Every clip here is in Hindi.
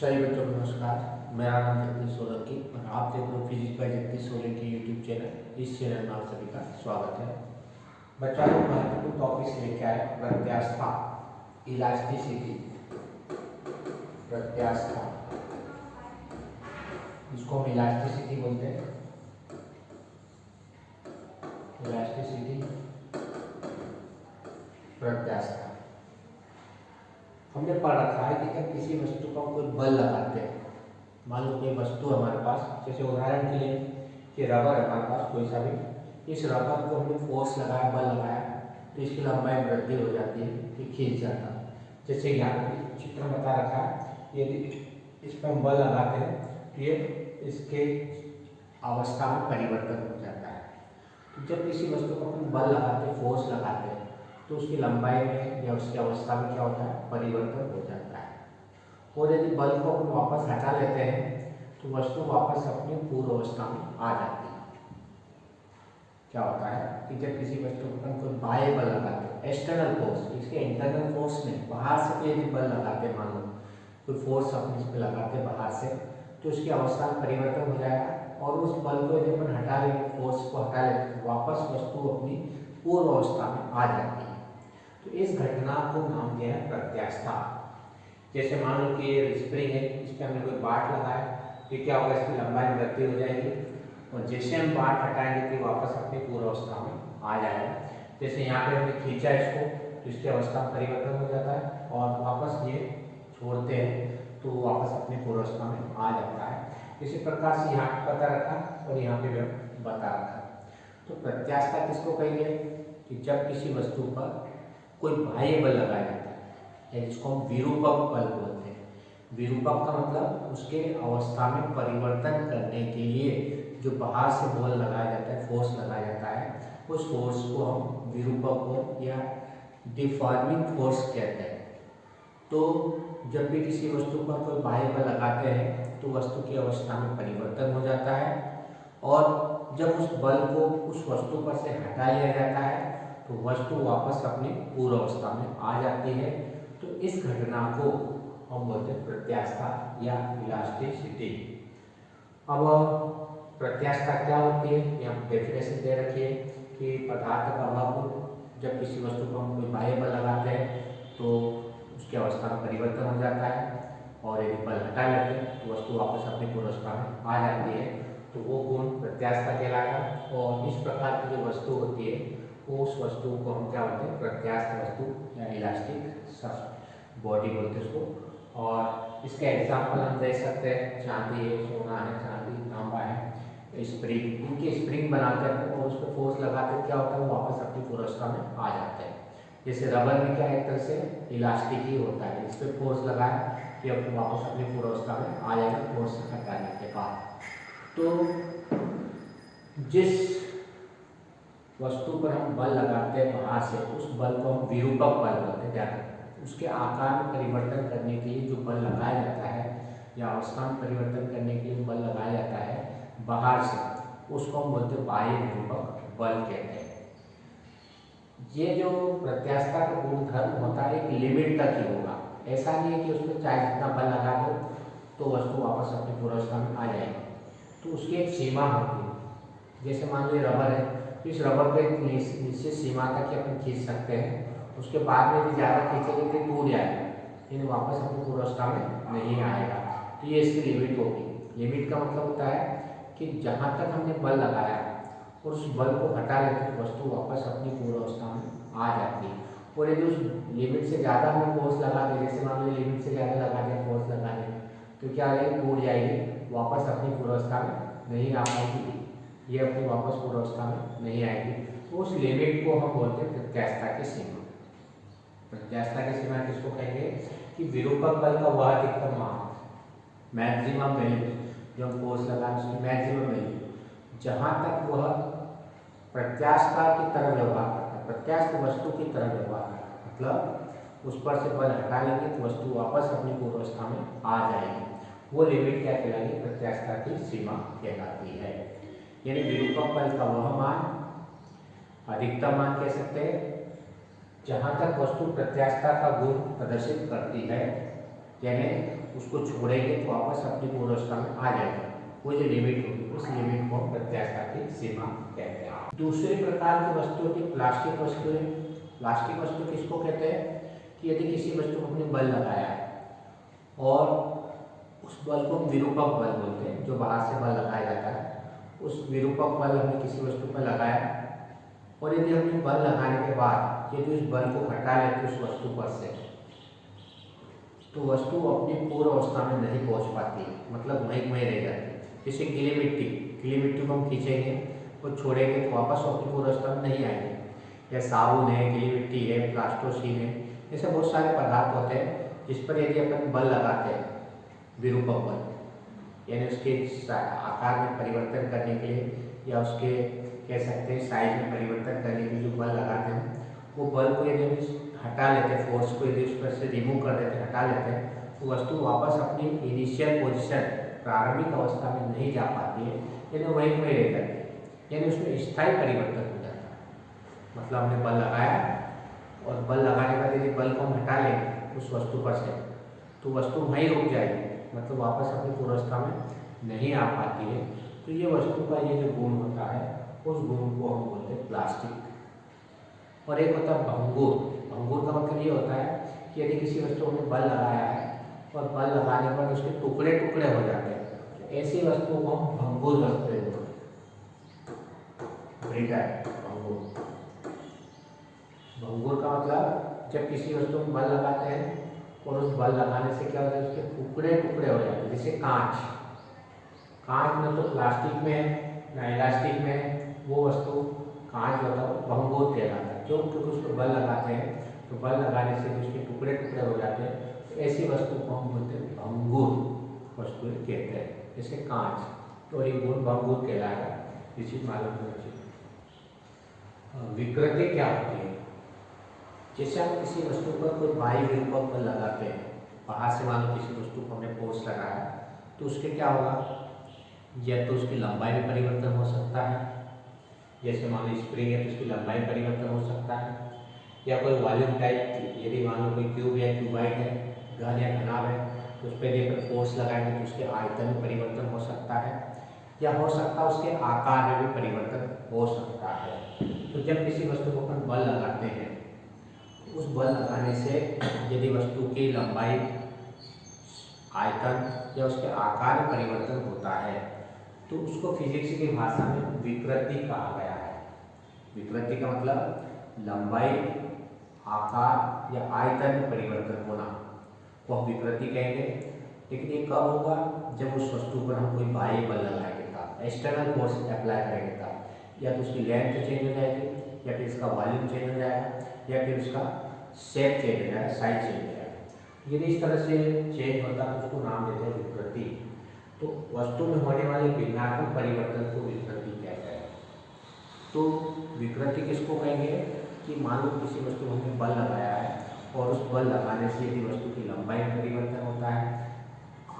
सही बच्चों को नमस्कार। मेरा नाम जगदीश सोलंकी और आप देख रहे हो physics bye Jagdish Solanki YouTube channel. इस चैनल में आप सभी का स्वागत है। बच्चों को महत्वपूर्ण टॉपिक्स लेके आए प्रत्यास्था, इलास्टिसिटी, प्रत्यास्था, इसको हम इलास्टिसिटी बोलते हैं। इलास्टिसिटी, प्रत्यास्था हमने पढ़ रखा है कि जब किसी वस्तु पर कोई बल लगाते हैं, मान लो कोई वस्तु हमारे पास, जैसे उदाहरण के लिए कि रबर है हमारे पास कोई सा भी, इस रबर को हमने फोर्स लगाया, बल लगाया तो इसकी लंबाई वृद्धि हो जाती है, ये खींच जाता है। जैसे यहाँ पे चित्र में बता रखा है, यदि इस पर हम बल लगाते हैं तो ये इसके अवस्था में परिवर्तन हो जाता है। तो जब किसी वस्तु को हम बल लगाते हैं, फोर्स लगाते हैं, तो उसकी लंबाई में या उसकी अवस्था में क्या होता है, परिवर्तन हो जाता है। और यदि बल को हम वापस हटा लेते हैं तो वस्तु वापस अपनी पूर्व अवस्था में आ जाती है। क्या होता है कि जब किसी वस्तु पर कोई बाह्य बल लगाते हैं, एक्सटर्नल फोर्स, इसके इंटरनल फोर्स में बाहर से यदि बल लगाते हैं, मान लो कोई फोर्स अपने इस पर लगाते हैं बाहर से, तो उसकी अवस्था में परिवर्तन हो जाएगा और उस बल को यदि अपन हटा लेंगे, फोर्स को हटा लेंगे, तो वापस वस्तु अपनी पूर्व अवस्था में आ जाती है। तो इस घटना को नाम दिया है प्रत्यास्था। जैसे मान लो कि ये स्प्रिंग है, इस पर हमने कोई बाट लगाया तो क्या होगा, इसकी लंबाई में वृद्धि हो जाएगी और जैसे हम बाट हटाएंगे तो वापस अपनी पूर्व अवस्था में आ जाएगा। जैसे यहाँ पे हमने खींचा इसको तो इसकी अवस्था में परिवर्तन हो जाता है और वापस ये छोड़ते हैं तो वापस अपनी पूर्व अवस्था में आ जाता है। इसी प्रकार से यहाँ पे पता रखा और यहाँ पे भी बता रखा। तो प्रत्यास्था किसको कहेंगे कि जब किसी वस्तु पर कोई बाह्य बल लगाया जाता है, या जिसको हम विरूपक बल बोलते हैं। विरूपक का मतलब उसके अवस्था में परिवर्तन करने के लिए जो बाहर से बल लगाया जाता है, फोर्स लगाया जाता है, उस फोर्स को हम विरूपक बल या डिफॉर्मिंग फोर्स कहते हैं। तो जब भी किसी वस्तु पर कोई बाह्य बल लगाते हैं तो वस्तु की अवस्था में परिवर्तन हो जाता है और जब उस बल को उस वस्तु पर से हटा लिया जाता है तो वस्तु वापस अपनी पूर्व अवस्था में आ जाती है। तो इस घटना को हम बोलते हैं प्रत्यास्था या इलास्टिसिटी। अब प्रत्यास्था क्या होती है, यहाँ डेफिनेशन दे रखी है कि पदार्थ का अभाव, जब किसी वस्तु को हम कोई बाह्य बल लगाते हैं तो उसकी अवस्था में परिवर्तन हो जाता है और यदि बल हटा लेते हैं तो वस्तु वापस अपनी पूर्व अवस्था में आ जाती है, तो वो गुण प्रत्यास्था कहलाएगा। और इस प्रकार की जो वस्तु होती है उस वस्तु को हम क्या बोलते हैं, प्रत्यास्थ वस्तु या इलास्टिक बॉडी बोलते हैं उसको। और इसका एग्जाम्पल हम दे सकते हैं, चांदी है, सोना है, चांदी, तांबा है, स्प्रिंग, इनके स्प्रिंग बनाते हैं और उस पर फोर्स लगाते हैं, क्या होता है, वो वापस अपनी पूर्व अवस्था में आ जाते हैं। जैसे रबर में क्या एक तरह से इलास्टिक ही होता है, इस पर फोर्स लगाया कि अब वापस अपनी पूर्व अवस्था में आ जाएगा फोर्स हटाने के बाद। तो जिस वस्तु पर हम बल लगाते हैं बाहर से, उस बल को हम विरूपक बल बोलते हैं। ध्यान रखना, उसके आकार में परिवर्तन करने के लिए जो बल लगाया जाता है या अवस्था में परिवर्तन करने के लिए बल लगाया जाता है बाहर से, उसको हम बोलते हैं बाह्य विरूपक बल कहते हैं। ये जो प्रत्यास्था का गुणधर्म होता है एक लिमिट तक ही होगा, ऐसा नहीं है कि उसमें चाहे जितना बल लगा दो तो वस्तु वापस अपनी पूर्व अवस्था में आ जाएगी। तो उसकी एक सीमा होती है। जैसे मान लीजिए रबर है, तो इस रबर को एक निश्चित सीमा तक ही अपन खींच सकते हैं, उसके बाद में भी ज़्यादा खींचेंगे तो टूट जाएगा, लेकिन वापस अपनी पूर्व अवस्था में नहीं आएगा। तो ये इसकी लिमिट होगी। लिमिट का मतलब होता है कि जहाँ तक हमने बल लगाया और उस बल को हटा लेते तो वस्तु वापस अपनी पूर्व अवस्था में आ जाती है। और यदि उस लिमिट से ज़्यादा हमने फोर्स लगा दिया, जैसे मान लीजिए लिमिट से ज़्यादा लगा दिया फोर्स लगा दिया, तो क्या हो टूट जाएगी, वापस अपनी पूर्व अवस्था में नहीं आ पाएगी, ये अपनी वापस पूर्व अवस्था में नहीं आएगी। तो उस लिमिट को हम बोलते हैं प्रत्यास्था की सीमा। प्रत्यास्था की सीमा किसको कहेंगे कि विरूपक बल का वह अधिकतम मान, मैक्सिमम वैल्यू, जो फोर्स लगा उसकी मैक्सिमम वैल्यू, जहाँ तक वह प्रत्यास्था की तरह व्यवहार करता है, प्रत्यास्थ वस्तु की तरह व्यवहार करता है, मतलब उस पर से बल हटा लेंगे तो वस्तु वापस अपनी पूर्व अवस्था में आ जाएगी, वो लिमिट क्या कहलाएगी, प्रत्यास्था की सीमा कहलाती है। यानी विरूपक बल का वह मान, अधिकतम मान कह सकते हैं, जहाँ तक वस्तु प्रत्यास्था का गुण प्रदर्शित करती है, यानी उसको छोड़ेंगे तो वापस अपनी पूर्वावस्था में आ जाएगा। वो जो लिमिट होगी उस लिमिट को प्रत्यास्थता की सीमा कहते हैं। दूसरे प्रकार की वस्तु होती है प्लास्टिक वस्तुएं। प्लास्टिक वस्तु किसको कहते हैं कि यदि किसी वस्तु को हमने बल लगाया है और उस बल को विरूपक बल बोलते हैं, जो बाहर से बल लगाया जाता है, उस विरूपक बल हमने किसी वस्तु पर लगाया और यदि हमने बल लगाने के बाद यदि उस बल को हटा लेते उस वस्तु पर से, तो वस्तु अपनी पूर्व अवस्था में नहीं पहुंच पाती, मतलब वहीं वहीं रह जाती है। जैसे गीली मिट्टी को हम खींचेंगे और छोड़ेंगे तो वापस अपनी पूर्व अवस्था में नहीं आएंगे। या साबुन है, गीली मिट्टी है, प्लास्टोसीन है, ऐसे बहुत सारे पदार्थ होते हैं जिस पर यदि अपन बल लगाते हैं विरूपक बल, यानी उसके आकार में परिवर्तन करने के लिए या उसके कह सकते हैं साइज में परिवर्तन करने के लिए जो बल लगाते हैं, वो बल को यदि हटा लेते हैं, फोर्स को यदि उस पर से रिमूव कर देते हैं, हटा लेते हैं, तो वस्तु वापस अपनी इनिशियल पोजीशन प्रारंभिक अवस्था में नहीं जा पाती है, यानी वहीं वहीं रह जाती है, यानी उसमें स्थायी परिवर्तन हो जाता है। मतलब हमने बल लगाया और बल लगाने के बाद यदि बल को हम हटा लेंगे उस वस्तु पर से, तो वस्तु वहीं रुक जाएगी, मतलब वापस अपनी पूर्वावस्था में नहीं आ पाती है। तो ये वस्तु का ये जो गुण होता है उस गुण को हम बोलते हैं प्लास्टिक। और एक होता है भंगुर। भंगुर का मतलब ये होता है कि यदि किसी वस्तु में बल लगाया है और बल लगाने पर उसके टुकड़े टुकड़े हो जाते हैं, तो ऐसी वस्तुओं को हम भंगुर बोलते हैं। भंगुर का मतलब जब किसी वस्तु में बल लगाते हैं और उस बल लगाने से क्या होता है, उसके टुकड़े टुकड़े हो जाते हैं। जैसे कांच में तो प्लास्टिक में है ना इलास्टिक में है, वो वस्तु कांच होता है भंगुर कहलाता है। क्यों? क्योंकि उस पर बल लगाते हैं तो बल लगाने से उसके टुकड़े टुकड़े हो जाते हैं, तो ऐसी वस्तु को हम बोलते हैं भंगुर वस्तु कहते हैं। जैसे कांच, तो ये गुण भंगुर कहलाएगा, ये चीज मालूम होना चाहिए। विकृति क्या होती है? जैसे हम किसी वस्तु पर कोई बाह्य विरूपक बल लगाते हैं, बाहर से मान लो किसी वस्तु को हमने फोर्स लगाया, तो उसके क्या होगा, या तो उसकी लंबाई में परिवर्तन हो सकता है, जैसे मान लो स्प्रिंग है तो उसकी लंबाई में परिवर्तन हो सकता है, या कोई वॉल्यूम टाइप, यदि मान लो कोई क्यूब है, क्यूबाइड है, घन या घनाभ है, तो उस पर यदि फोर्स लगाएंगे तो उसके आयतन में परिवर्तन हो सकता है, या हो सकता है उसके आकार में भी परिवर्तन हो सकता है। तो जब किसी वस्तु को अपन बल लगाते हैं, उस बल लगाने से यदि वस्तु की लंबाई, आयतन या उसके आकार में परिवर्तन होता है, तो उसको फिजिक्स की भाषा में विकृति कहा गया है। विकृति का मतलब लंबाई, आकार या आयतन में परिवर्तन होना को हम विकृति कहेंगे। लेकिन ये कब होगा, जब उस वस्तु पर हम कोई बाह्य बल लगाएंगे तब, एक्सटर्नल फोर्स अप्लाई करेंगे तब, या तो उसकी लेंथ चेंज हो जाएगी, या फिर इसका वॉल्यूम चेंज हो जाएगा, या फिर उसका शेप चेंज हो जाएगा, साइज चेंज हो जाएगा। यदि इस तरह से चेंज होता है तो उसको नाम देते हैं विकृति। तो वस्तु में होने वाले भिन्नात्मक परिवर्तन को विकृति कहते हैं। तो विकृति किसको कहेंगे कि मान लो किसी वस्तु में हमने बल लगाया है और उस बल लगाने से यदि वस्तु की लंबाई में परिवर्तन होता है,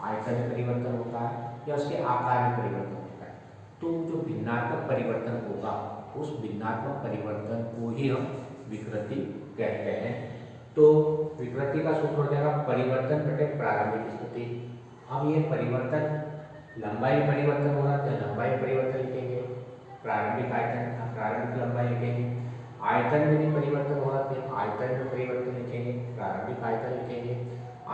आयतन में परिवर्तन होता है, या उसके आकार में परिवर्तन होता है, तो जो भिन्नात्मक परिवर्तन होगा उस भिन्नात्मक परिवर्तन को ही हम विकृति कहते हैं। तो विकृति का सूत्र हो जाएगा परिवर्तन बटे प्रारंभिक स्थिति। अब ये परिवर्तन, लंबाई में परिवर्तन हो रहा है तो लंबाई परिवर्तन लिखेंगे, प्रारंभिक आयतन प्रारंभिक लंबाई लिखेंगे, आयतन में भी परिवर्तन हो रहा है आयतन में परिवर्तन लिखेंगे, प्रारंभिक आयतन लिखेंगे,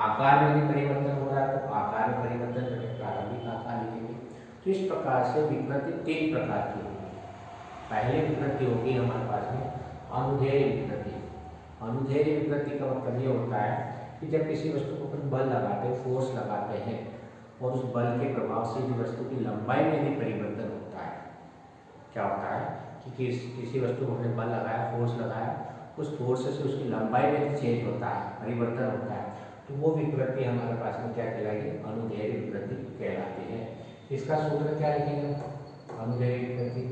आकार में भी परिवर्तन हो रहा है तो आकार में परिवर्तन बटे प्रारंभिक आकार लिखेंगे। तो इस प्रकार से विकृति 3 प्रकार की होगी। पहली विकृति होगी हमारे पास में अनुदैर्घ्य विकृति। अनुदैर्घ्य विकृति का मतलब ये होता है कि जब किसी वस्तु को अपन बल लगाते हैं, फोर्स लगाते हैं, और उस बल के प्रभाव से यदि वस्तु की लंबाई में भी परिवर्तन होता है। क्या होता है कि किसी वस्तु को हमने बल लगाया, फोर्स लगाया, उस फोर्स से उसकी लंबाई में भी चेंज होता है, परिवर्तन होता है, तो वो विकृति हमारे पास में क्या कहलाएगी, अनुदैर्घ्य विकृति कहलाती है। इसका सूत्र क्या लिखेंगे, अनुदैर्घ्य विकृति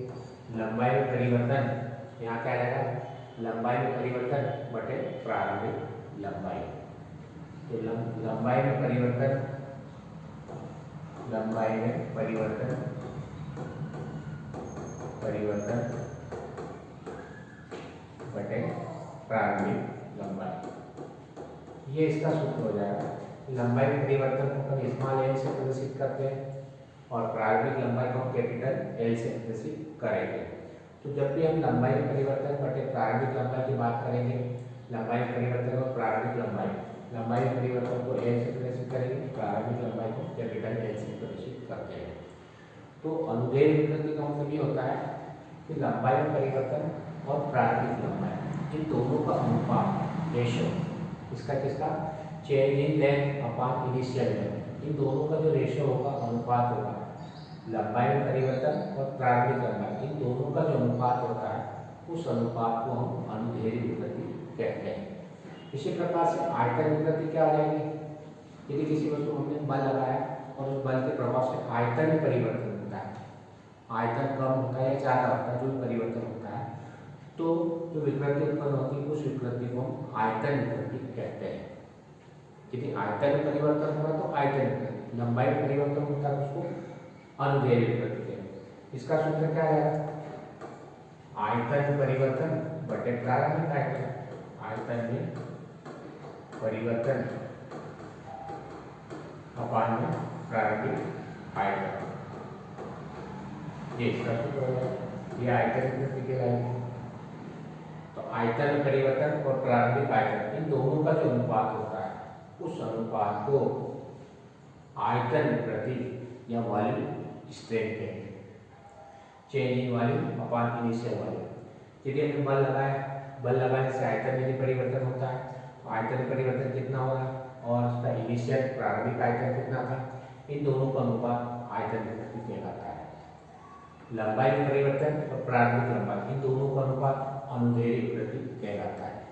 लंबाई में परिवर्तन, यहाँ क्या रहेगा, लंबाई में परिवर्तन बटे प्रारंभिक लंबाई। तो लंबाई में परिवर्तन बटे प्रारंभिक लंबाई, ये इसका सूत्र हो जाएगा। लंबाई में परिवर्तन को हम स्मॉल एल से प्रदर्शित करते हैं और प्रारंभिक लंबाई को हम कैपिटल एल से प्रदर्शित करेंगे। तो जब भी हम लंबाई में परिवर्तन बटे प्रारंभिक लंबाई की बात करेंगे, लंबाई में परिवर्तन और प्रारंभिक लंबाई में परिवर्तन को एल से प्रदर्शित करेंगे, प्रारंभिक लंबाई को कैपिटल एल से प्रदर्शित करते हैं। तो अनुदैर्घ्य विकृति का मतलब ये होता है कि लंबाई में परिवर्तन और प्रारंभिक लंबाई इन दोनों का अनुपात रेशो, इसका किसका, change in length upon initial length, इन दोनों का जो रेशो होगा, अनुपात होगा, लंबाई में परिवर्तन और प्रारंभिक लंबाई इन दोनों का जो अनुपात होता है, उस अनुपात को हम अनुदैर्घ्य विकृति कहते हैं। इसी प्रकार से आयतन विकृति क्या आ जाएगी, यदि किसी वस्तु को हमने बल लगाया और उस बल के प्रभाव से आयतन में परिवर्तन होता है, आयतन कम होता है या ज़्यादा होता है, जो परिवर्तन होता है, तो जो विकृति उत्पन्न होती है उस विकृति को हम आयतन विकृति कहते हैं। यदि आयतन में परिवर्तन होगा तो आयतन विकृति, लंबाई में परिवर्तन होता है उसको अनुदैर्घ्य विकृति कहते हैं। इसका सूत्र क्या है, आयतन परिवर्तन बटे प्रारंभिक आयतन, आयतन में परिवर्तन अपान में प्रारंभिक आयतन, ये इसका सूत्र होगा, ये आयतन विकृति कहलाएगी। तो आयतन में परिवर्तन और प्रारंभिक आयतन इन दोनों का जो अनुपात होता है, उस अनुपात को आयतन विकृति या वॉल्यूम स्ट्रेन कहते हैं, change in volume upon initial volume. यदि हमने बल लगाया, बल लगाने से आयतन में परिवर्तन होता है, तो आयतन में परिवर्तन कितना होगा और उसका इनिशियल प्रारंभिक आयतन कितना था, इन दोनों का अनुपात आयतन विकृति कहलाता है। लंबाई में परिवर्तन और प्रारंभिक लंबाई इन दोनों का अनुपात अनुदैर्घ्य विकृति कहलाता है।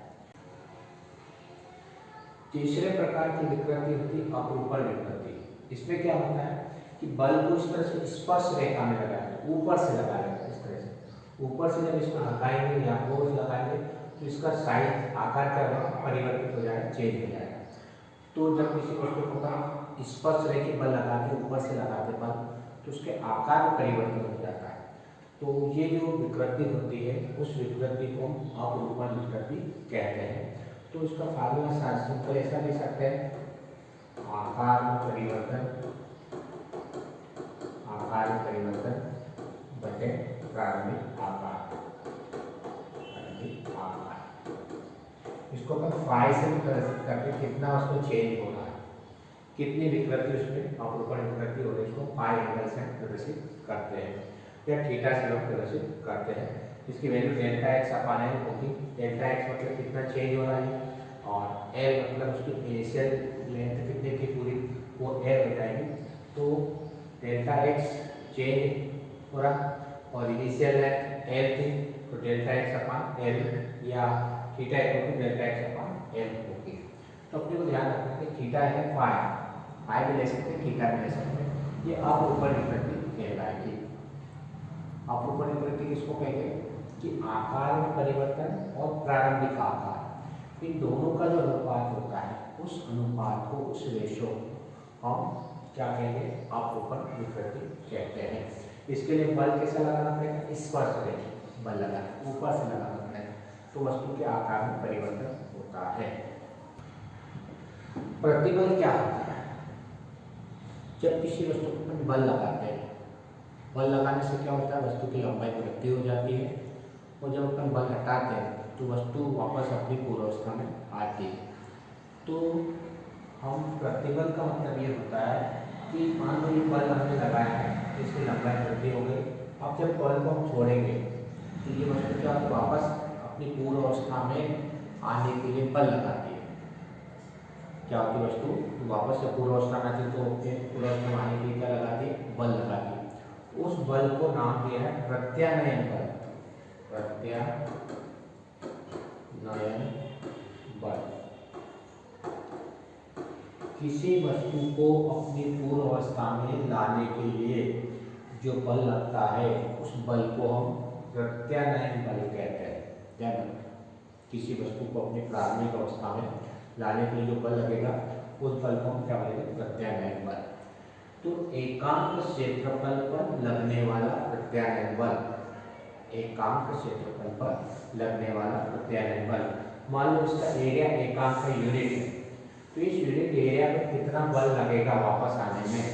तीसरे प्रकार की विकृति होती है अपरूपण विकृति। इसमें क्या होता है कि बल को इस तरह से स्पर्श रेखा में लगाया, ऊपर से लगाया, इस तरह से ऊपर से जब इसको लगाएंगे या फोर्स लगाएंगे तो इसका साइज आकार क्या होगा, परिवर्तित हो जाएगा, चेंज हो जाएगा। तो जब किसी वस्तु को हम स्पर्श रेखा बल लगा के ऊपर से लगाते बल, तो उसके आकार में परिवर्तन हो जाता है। तो ये जो विकृति होती है उस विकृति को हम अपरूपण विकृति कहते हैं। तो इसका फार्मूला सिंपल ऐसा ले सकते हैं, आकार में परिवर्तन, आकार में परिवर्तन बटे प्रारंभिक आकार, प्रारंभिक आकार। इसको अपन फाई से प्रदर्शित करते हैं, कितना उसको चेंज हो रहा है, कितनी विकृति उसमें अपरूपण विकृति हो रही है, इसको फाई एंगल से प्रदर्शित करते हैं या थीटा से लोग प्रदर्शित करते हैं। इसकी value delta X upon L होगी। डेल्टा एक्स मतलब कितना चेंज हो रहा है और एल मतलब उसकी इनिशियल लेंथ कितने की पूरी, वो एल हो जाएगी। तो डेल्टा एक्स चेंज हो रहा और इनिशियल लेंथ एल थी, तो डेल्टा एक्स अपान एल या theta equal to delta X upon L होगी। तो अपने को ध्यान रखना कि थीटा है फाई, फाई भी ले सकते हैं, थीटा भी ले सकते हैं। ये अपरूपण विकृति कहलाएगी। अपरूपण विकृति किसको कहेंगे कि आकार में परिवर्तन और प्रारंभिक आकार इन दोनों का जो अनुपात होता है, उस अनुपात को, उस रेशो हम क्या कहेंगे, अपरूपण विकृति कहते हैं। इसके लिए बल कैसा लगाना पड़ेगा, स्पर्श रेखा बल लगाना, ऊपर से लगाना पड़ेगा, तो वस्तु के आकार में परिवर्तन होता है। प्रतिबल क्या होता है, जब किसी वस्तु पर बल लगाते हैं, बल लगाने से क्या होता है, वस्तु की लंबाई वृद्धि हो जाती है और जब अपन बल हटाते हैं तो वस्तु वापस अपनी पूर्वावस्था में आती है। तो हम प्रतिबल का मतलब ये होता है कि मान लो ये बल हमने लगाया है, इसकी लंबाई वृद्धि हो गई, अब जब बल को हम छोड़ेंगे तो ये वस्तु क्या वापस अपनी पूर्वावस्था में आने के लिए बल लगाती है। क्या होती वस्तु वापस से पूर्वावस्था में आती तो पूर्वावस्था में आने के लिए क्या लगाती है, बल लगाती है। उस बल को नाम दिया है प्रत्यानयन बल, प्रत्यानयन बल। किसी वस्तु को अपनी पूर्व अवस्था में लाने के लिए जो बल लगता है, उस बल को हम प्रत्यानयन बल कहते हैं। ध्यान, किसी वस्तु को अपनी प्रारंभिक अवस्था में लाने के लिए जो बल लगेगा, उस बल को हम क्या बोलेंगे, प्रत्यानयन बल। तो एकांक क्षेत्रफल पर लगने वाला प्रत्यानयन बल, एकांक क्षेत्रफल पर लगने वाला प्रत्यानयन बल, मान लो इसका एरिया एकांक का यूनिट है, तो इस यूनिट एरिया में कितना बल लगेगा वापस आने में,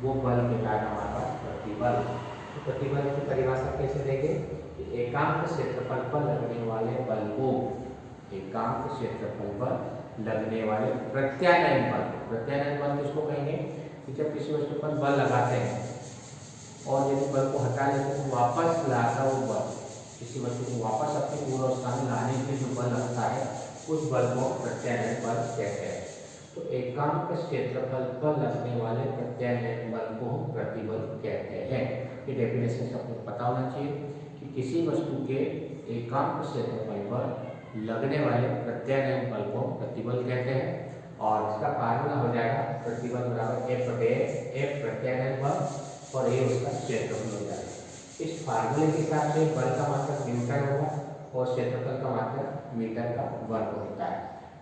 वो बल कहलाएगा हमारे पास प्रतिबल। तो प्रतिबल की परिभाषा कैसे देंगे कि एकांक क्षेत्रफल पर लगने वाले बल को, एकांक क्षेत्रफल पर लगने वाले प्रत्यानयन बल किसको कहेंगे कि जब किसी वस्तु पर बल लगाते हैं और यदि बल को हटा लेते हैं तो वापस लाता वो बल, किसी वस्तु को वापस अपनी पूर्वावस्था में लाने के लिए जो बल लगता है उस बल को प्रत्यानयन बल कहते हैं। तो एकांक क्षेत्रफल पर लगने वाले प्रत्यानयन बल को प्रतिबल कहते हैं। ये डेफिनेशन सबको पता होना चाहिए कि किसी वस्तु के एकांक क्षेत्रफल पर लगने वाले प्रत्यानयन बल को प्रतिबल कहते हैं। और इसका फार्मूला हो जाएगा प्रतिबल बराबर F प्रत्यानयन बल और ये उसका क्षेत्रफल हो जाएगा। इस फार्मूले के हिसाब से बल का मात्रक न्यूटन होगा और क्षेत्रफल का मात्रक मीटर का वर्ग होता है।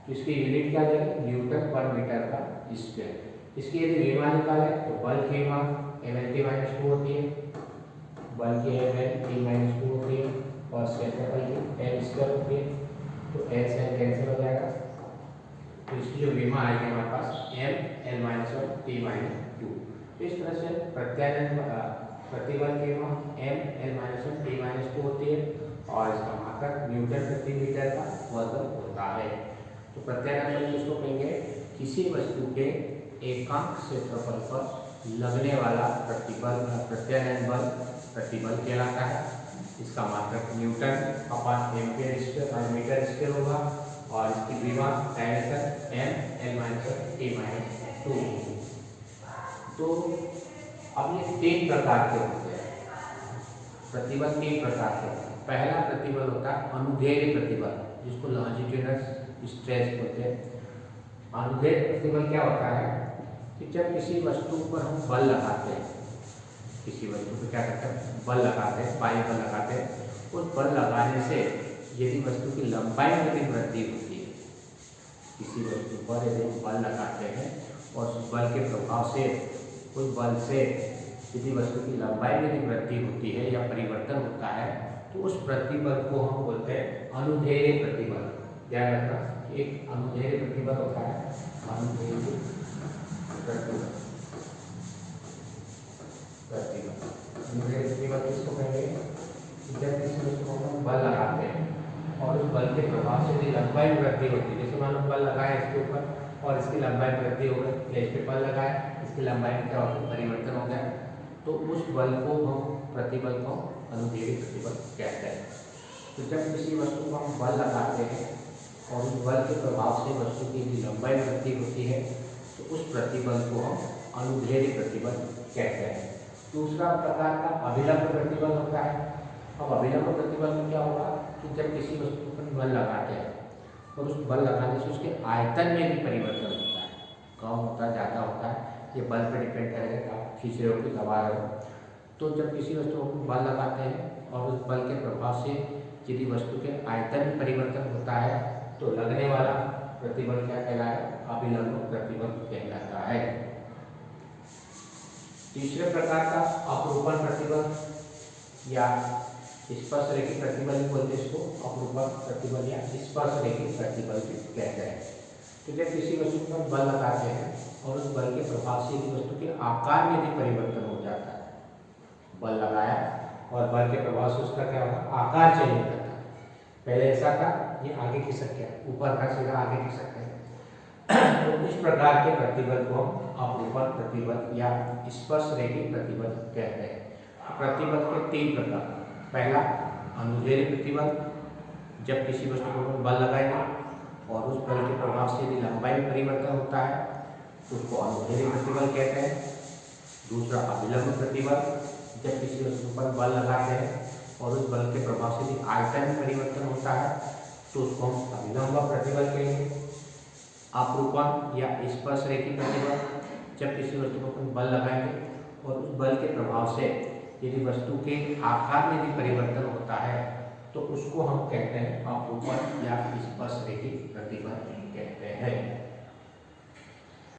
तो इसकी यूनिट क्या जाएगी, न्यूटन पर मीटर का स्क्वायर। इसकी यदि विमा निकाले तो बल की विमा mLT-2 होती है, बल की mLT-2 होती है और क्षेत्रफल की L स्क्वायर होती है। तो L से L कैंसिल हो जाएगा, तो इसकी जो विमा आएगी हमारे पास mL-1T-2। तो इस तरह से प्रतिबल की विमा mL-1T-2 होती है और इसका मात्रक न्यूटन प्रति मीटर का वर्ग होता है। तो प्रत्यानयन बल किसको कहेंगे, किसी वस्तु के एकांक क्षेत्रफल पर लगने वाला प्रत्यानयन बल प्रतिबल कहलाता है। इसका मात्रक न्यूटन अपॉन एम्पियर स्क्वायर और मीटर स्क्वायर होगा और इसकी विमा mL-T-2। तो अब ये तीन प्रकार के होते हैं प्रतिबल, तीन प्रकार के होते हैं। पहला प्रतिबल होता है अनुदैर्ध्य प्रतिबल, जिसको लॉन्जिट्यूडिनल स्ट्रेस बोलते हैं। अनुदैर्ध्य प्रतिबल क्या होता है कि जब किसी वस्तु पर हम बल लगाते हैं, किसी वस्तु पर क्या करते हैं, बल लगाते हैं, बाह्य बल लगाते हैं, उस बल लगाने से यदि वस्तु की लंबाई में भी वृद्धि होती है, किसी वस्तु पर यदि हम बल लगाते हैं और उस बल के प्रभाव से, उस बल से यदि वस्तु की लंबाई में भी वृद्धि होती है या परिवर्तन होता है तो उस प्रतिबल को हम बोलते हैं अनुदैर्ध्य प्रतिबल। ध्यान रखना, एक अनुदैर्ध्य प्रतिबल होता है, अनुदैर्ध्य प्रतिबल। अनुदैर्ध्य प्रतिबल किसको कहेंगे, जब किसी वस्तु को हम बल लगाते हैं और उस बल के प्रभाव से यदि लंबाई में वृद्धि होती है, जैसे मान लो बल लगाया इसके ऊपर और इसकी लंबाई में वृद्धि हो गई, या इस पर बल लगाया इसकी लंबाई में क्या होगा, परिवर्तन हो गया, तो उस बल को हम प्रतिबल को अनुदैर्ध्य प्रतिबल कहते हैं। तो जब किसी वस्तु को हम बल लगाते हैं और उस बल के प्रभाव से वस्तु की लंबाई में वृद्धि होती है तो उस प्रतिबल को हम अनुदैर्ध्य प्रतिबल कहते हैं। दूसरा प्रकार का अभिलंब प्रतिबल होता है। अब अभिलंब प्रतिबल में क्या होगा कि जब किसी वस्तु पर बल लगाते हैं और उस बल लगाने से उसके आयतन में भी परिवर्तन होता है, कम होता है, ज़्यादा होता है, ये बल पर डिपेंड करेगा, आप खींच रहे हो कि दबा रहे हो। तो जब किसी वस्तु को बल लगाते हैं और उस बल के प्रभाव से यदि वस्तु के आयतन में परिवर्तन होता है तो लगने वाला प्रतिबल क्या कहलाएगा, अभिलंब प्रतिबल कहलाता है। तीसरे प्रकार का अपरूपण प्रतिबल या स्पर्शरेखी प्रतिबल भी बोलते हैं, इसको अपरूपण प्रतिबल या स्पर्शरेखी प्रतिबल भी कहते हैं। तो जब किसी वस्तु पर बल लगाते हैं और उस बल के प्रभाव से यदि वस्तु के आकार में भी परिवर्तन हो जाता है, बल लगाया और बल के प्रभाव से उसका क्या होगा, आकार चेंज हो जाता है, पहले ऐसा था, ये आगे खिसक गया, ऊपर का सीधा आगे खिसक गया। तो इस प्रकार के प्रतिबल को हम अपरूपण प्रतिबल या स्पर्शरेखी प्रतिबल कहते हैं। प्रतिबल के तीन प्रकार, पहला अनुदैर्ध्य प्रतिबल, जब किसी वस्तु को बल लगाएंगे और उस बल के प्रभाव से यदि लंबाई में परिवर्तन होता है तो उसको अनुदैर्ध्य प्रतिबल कहते हैं। दूसरा अभिलंब प्रतिबल, जब किसी वस्तु पर बल लगाते हैं और उस बल के प्रभाव से यदि आयतन में परिवर्तन होता है तो उसको हम अभिलंब प्रतिबल कहेंगे। अपरूपण या स्पर्शरेखी प्रतिबल, जब किसी वस्तु को अपन बल लगाएंगे और उस बल के प्रभाव से यदि वस्तु के आकार में भी परिवर्तन होता है तो उसको हम कहते हैं अपरूपण या स्पर्शरेखी प्रतिबल कहते हैं।